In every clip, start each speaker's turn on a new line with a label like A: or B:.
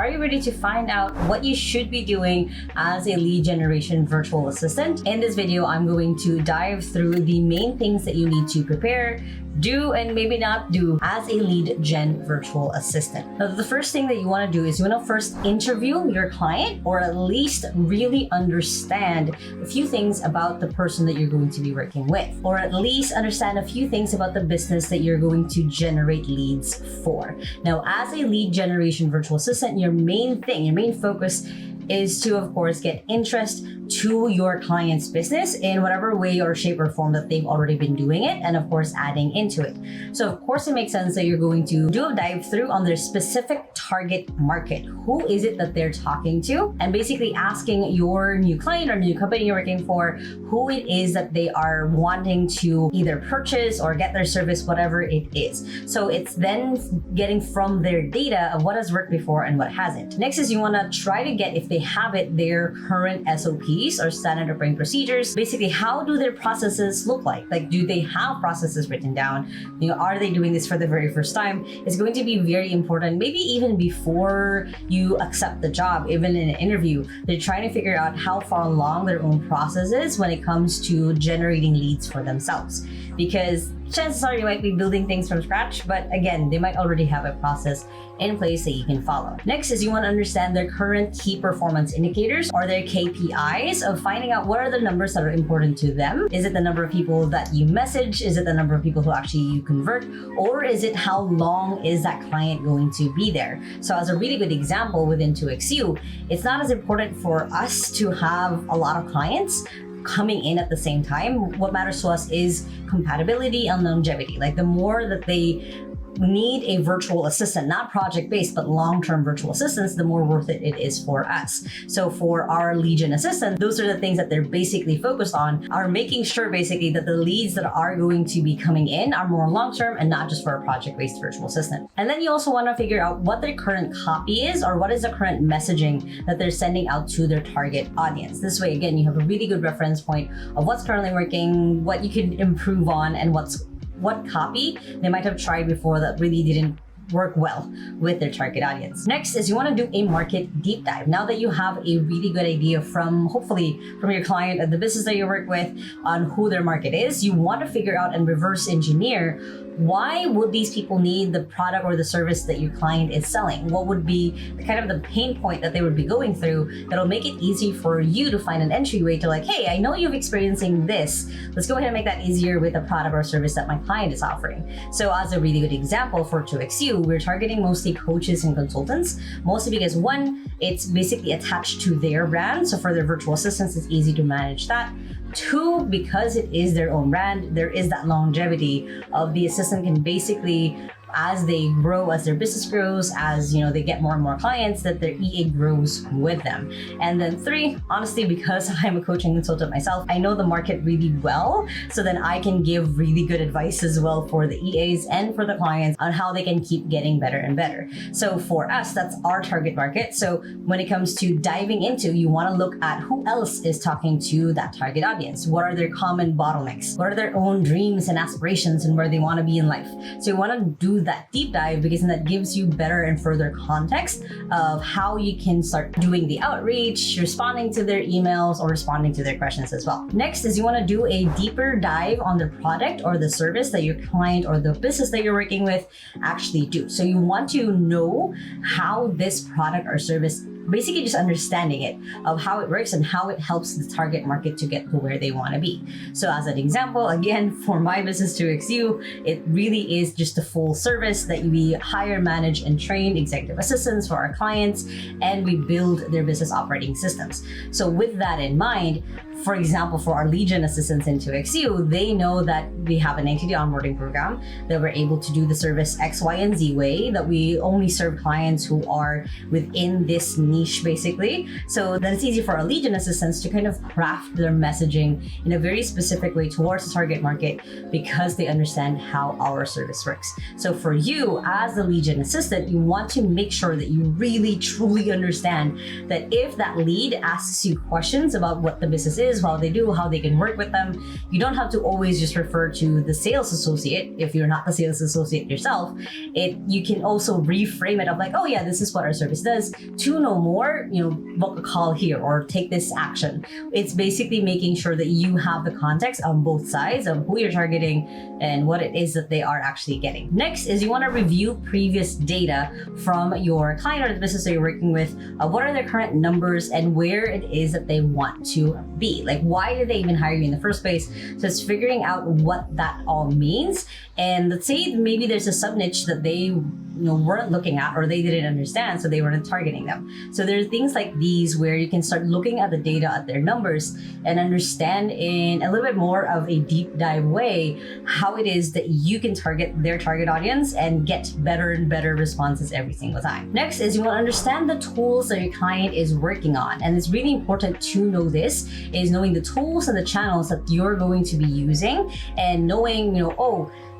A: Are you ready to find out what you should be doing as a lead generation virtual assistant? In this video, I'm going to dive through the main things that you need to prepare, do, and maybe not do as a lead gen virtual assistant. Now, the first thing that you want to do is you want to first interview your client, or at least really understand a few things about the person that you're going to be working with, or at least understand a few things about the business that you're going to generate leads for. Now, as a lead generation virtual assistant, your main focus is to, of course, get interest to your client's business in whatever way or shape or form that they've already been doing it, and of course adding into it. So of course it makes sense that you're going to do a dive through on their specific target market. Who is it that they're talking to? And basically asking your new client or new company you're working for who it is that they are wanting to either purchase or get their service, whatever it is. So it's then getting from their data of what has worked before and what hasn't. Next is you want to try to get, if they have it, their current SOPs or standard operating procedures. Basically, how do their processes look like? Like, do they have processes written down? Are they doing this for the very first time? It's going to be very important, maybe even before you accept the job, even in an interview. They're trying to figure out how far along their own process is when it comes to generating leads for themselves. Because chances are you might be building things from scratch, but again, they might already have a process in place that you can follow. Next is you want to understand their current key performance indicators, or their KPIs, of finding out what are the numbers that are important to them. Is it the number of people that you message? Is it the number of people who actually you convert? Or is it how long is that client going to be there? So as a really good example within 2XU, it's not as important for us to have a lot of clients coming in at the same time. What matters to us is compatibility and longevity. Like, the more that they need a virtual assistant, not project-based, but long-term virtual assistants, the more worth it is for us. So for our lead gen assistant, those are the things that they're basically focused on, are making sure basically that the leads that are going to be coming in are more long-term and not just for a project-based virtual assistant. And then you also want to figure out what their current copy is, or what is the current messaging that they're sending out to their target audience. This way, again, you have a really good reference point of what's currently working, what you can improve on, and what copy they might have tried before that really didn't work well with their target audience. Next is you want to do a market deep dive. Now that you have a really good idea hopefully from your client and the business that you work with on who their market is, you want to figure out and reverse engineer, why would these people need the product or the service that your client is selling? What would be the pain point that they would be going through that'll make it easy for you to find an entryway to, like, hey, I know you're experiencing this. Let's go ahead and make that easier with the product or service that my client is offering. So as a really good example for 2XU, we're targeting mostly coaches and consultants, mostly because one, it's basically attached to their brand. So for their virtual assistants, it's easy to manage that. Two, because it is their own brand, there is that longevity of the assistant can basically, as they grow, as their business grows, as they get more and more clients, that their EA grows with them. And then three, honestly, because I'm a coaching consultant myself, I know the market really well, so then I can give really good advice as well for the EAs and for the clients on how they can keep getting better and better. So for us, that's our target market. So when it comes to diving into, you want to look at who else is talking to that target audience. What are their common bottlenecks? What are their own dreams and aspirations and where they want to be in life? So you want to do that deep dive, because that gives you better and further context of how you can start doing the outreach, responding to their emails, or responding to their questions as well. Next is you want to do a deeper dive on the product or the service that your client or the business that you're working with actually do. So you want to know how this product or service, basically just understanding it, of how it works and how it helps the target market to get to where they want to be. So as an example, again, for my business 2XU, it really is just a full service that we hire, manage, and train executive assistants for our clients, and we build their business operating systems. So with that in mind, for example, for our lead gen assistants in 2XU, they know that we have an 90-day onboarding program, that we're able to do the service X, Y, and Z way, that we only serve clients who are within this niche, basically. So then it's easy for our lead gen assistants to kind of craft their messaging in a very specific way towards the target market, because they understand how our service works. So for you as the lead gen assistant, you want to make sure that you really truly understand that if that lead asks you questions about what the business is, is, how they do, how they can work with them. You don't have to always just refer to the sales associate if you're not the sales associate yourself. You can also reframe it of like, oh yeah, this is what our service does. To know more, book a call here or take this action. It's basically making sure that you have the context on both sides of who you're targeting and what it is that they are actually getting. Next is you want to review previous data from your client or the business that you're working with. What are their current numbers and where it is that they want to be? Like, why did they even hire you in the first place? So it's figuring out what that all means. And let's say maybe there's a sub niche that they weren't looking at or they didn't understand, so they weren't targeting them. So there are things like these where you can start looking at the data, at their numbers, and understand in a little bit more of a deep dive way how it is that you can target their target audience and get better and better responses every single time. Next is you want to understand the tools that your client is working on. And it's really important to know this, is knowing the tools and the channels that you're going to be using, and knowing,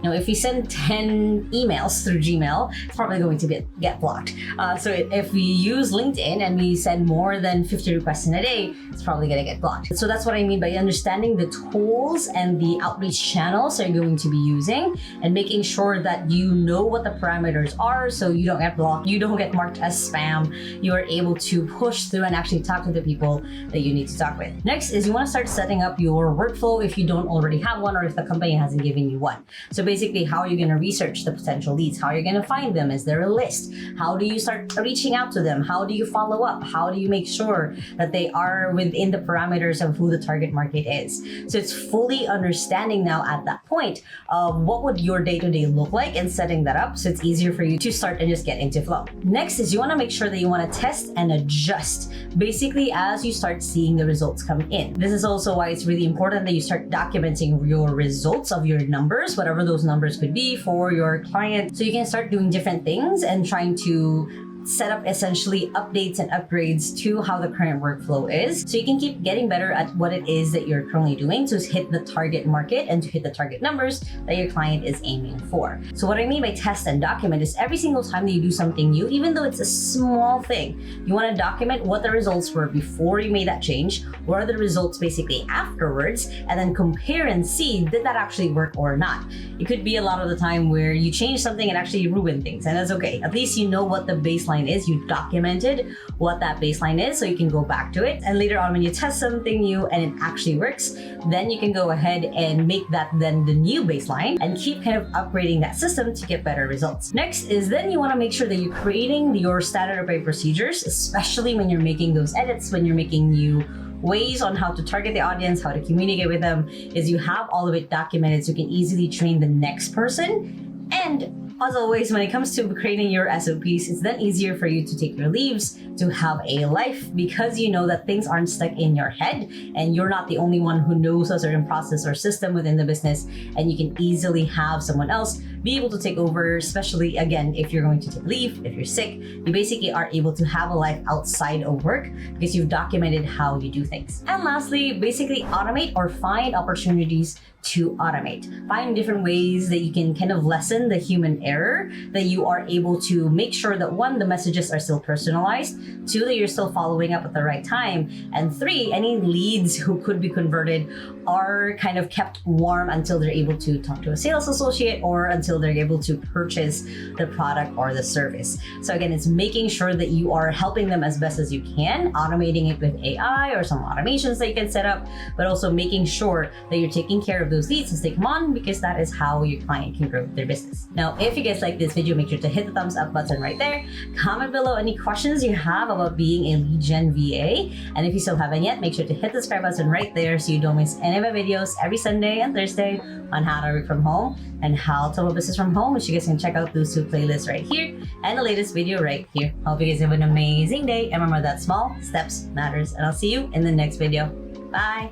A: if you send 10 emails through Gmail, it's probably going to get blocked. So if we use LinkedIn and we send more than 50 requests in a day, it's probably going to get blocked. So that's what I mean by understanding the tools and the outreach channels that you're going to be using, and making sure that you know what the parameters are so you don't get blocked, you don't get marked as spam, you are able to push through and actually talk to the people that you need to talk with. Next is you want to start setting up your workflow if you don't already have one or if the company hasn't given you one. So basically, how are you going to research the potential leads? How are you going to find them? Is there a list? How do you start reaching out to them? How do you follow up? How do you make sure that they are within the parameters of who the target market is? So it's fully understanding now at that point of what would your day-to-day look like and setting that up so it's easier for you to start and just get into flow. Next is you want to make sure that you want to test and adjust basically as you start seeing the results come in. This is also why it's really important that you start documenting your results of your numbers, whatever those numbers could be for your client, so you can start doing different things and trying to set up essentially updates and upgrades to how the current workflow is, so you can keep getting better at what it is that you're currently doing to hit the target market and to hit the target numbers that your client is aiming for. So what I mean by test and document is every single time that you do something new, even though it's a small thing, you want to document what the results were before you made that change, what are the results basically afterwards, and then compare and see, did that actually work or not? It could be a lot of the time where you change something and actually ruin things, and that's okay. At least you know what the baseline is, you documented what that baseline is, so you can go back to it, and later on when you test something new and it actually works, then you can go ahead and make that then the new baseline and keep kind of upgrading that system to get better results. Next is then you want to make sure that you're creating your standard operating procedures, especially when you're making those edits, when you're making new ways on how to target the audience, how to communicate with them, is you have all of it documented so you can easily train the next person. And as always, when it comes to creating your SOPs, it's then easier for you to take your leaves, to have a life, because you know that things aren't stuck in your head and you're not the only one who knows a certain process or system within the business, and you can easily have someone else be able to take over, especially again, if you're going to take leave, if you're sick, you basically are able to have a life outside of work because you've documented how you do things. And lastly, basically automate or find opportunities to automate. Find different ways that you can kind of lessen the human error, that you are able to make sure that one, the messages are still personalized, two, that you're still following up at the right time, and three, any leads who could be converted are kind of kept warm until they're able to talk to a sales associate or until they're able to purchase the product or the service. So again, it's making sure that you are helping them as best as you can, automating it with AI or some automations that you can set up, but also making sure that you're taking care of those leads as they come on, because that is how your client can grow their business. Now, if you guys like this video, make sure to hit the thumbs up button right there. Comment below any questions you have about being a lead gen VA. And if you still haven't yet, make sure to hit the subscribe button right there so you don't miss any of my videos every Sunday and Thursday on how to work from home and how to have a business from home, which you guys can check out those two playlists right here and the latest video right here. Hope you guys have an amazing day, and remember that small steps matters, and I'll see you in the next video. Bye.